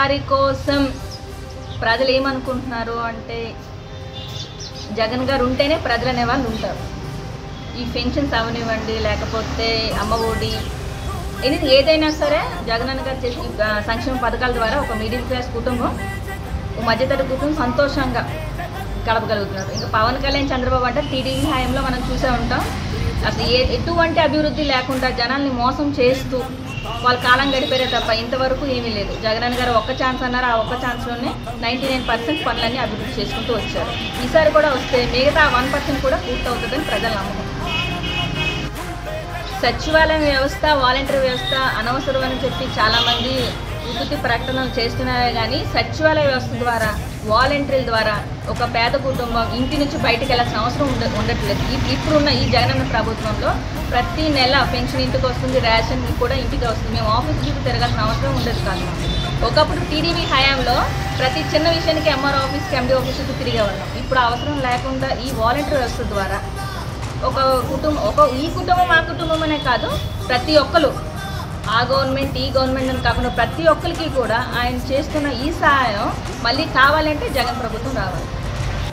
వారి కోసం ప్రజలు ఏమనుకుంటున్నారు అంటే జగన్ గారు ఉంటేనే ప్రజలు అనేవాళ్ళు ఉంటారు. ఈ పెన్షన్స్ అవనివ్వండి, లేకపోతే అమ్మ ఒడి, ఏదైనా సరే జగనన్న గారు చేసిన సంక్షేమ పథకాల ద్వారా ఒక మిడిల్ క్లాస్ కుటుంబం, మధ్యతరగతి కుటుంబం సంతోషంగా గడపగలుగుతున్నారు. ఇంకా పవన్ కళ్యాణ్, చంద్రబాబు అంటే టీడీపీ హయాంలో మనం చూసే ఉంటాం. అసలు ఎటువంటి అభివృద్ధి లేకుండా జనాల్ని మోసం చేస్తూ వాళ్ళ కాలం గడిపేరే తప్ప ఇంతవరకు ఏమీ లేదు. జగనన్న గారు ఒక్క ఛాన్స్ అన్నారు, ఆ ఒక్క ఛాన్స్లోనే 99% పనులన్నీ అభివృద్ధి చేసుకుంటూ వచ్చారు. ఈసారి కూడా వస్తే మిగతా 1% కూడా పూర్తవుతుందని ప్రజల నమ్మకం. సచివాలయం వ్యవస్థ, వాలంటీర్ వ్యవస్థ అనవసరం అని చెప్పి చాలామంది ఉత్తుత్తి ప్రకటనలు చేస్తున్నారే కానీ సచివాలయ వ్యవస్థ ద్వారా, వాలంటీర్ల ద్వారా ఒక పేద కుటుంబం ఇంటి నుంచి బయటకు వెళ్ళాల్సిన అవసరం ఉండట్లేదు. ఇప్పుడున్న ఈ జగనన్న ప్రభుత్వంలో ప్రతి నెల పెన్షన్ ఇంటికి వస్తుంది, రేషన్ కూడా ఇంటికి వస్తుంది. మేము ఆఫీస్కి తిరగాల్సిన అవసరం ఉండదు కాదు. ఒకప్పుడు టీడీపీ హయాంలో ప్రతి చిన్న విషయానికి ఎంఆర్ ఆఫీస్కి, ఎండీ ఆఫీస్కి తిరిగేవాళ్ళం. ఇప్పుడు అవసరం లేకుండా ఈ వాలంటీర్ వ్యవస్థ ద్వారా ఒక కుటుంబం, ఈ కుటుంబం ఆ కుటుంబం అనే కాదు, ప్రతి ఒక్కరు ఆ గవర్నమెంట్ ఈ గవర్నమెంట్ అని కాకుండా ప్రతి ఒక్కరికి కూడా ఆయన చేస్తున్న ఈ సహాయం మళ్ళీ కావాలంటే జగన్ ప్రభుత్వం రావాలి.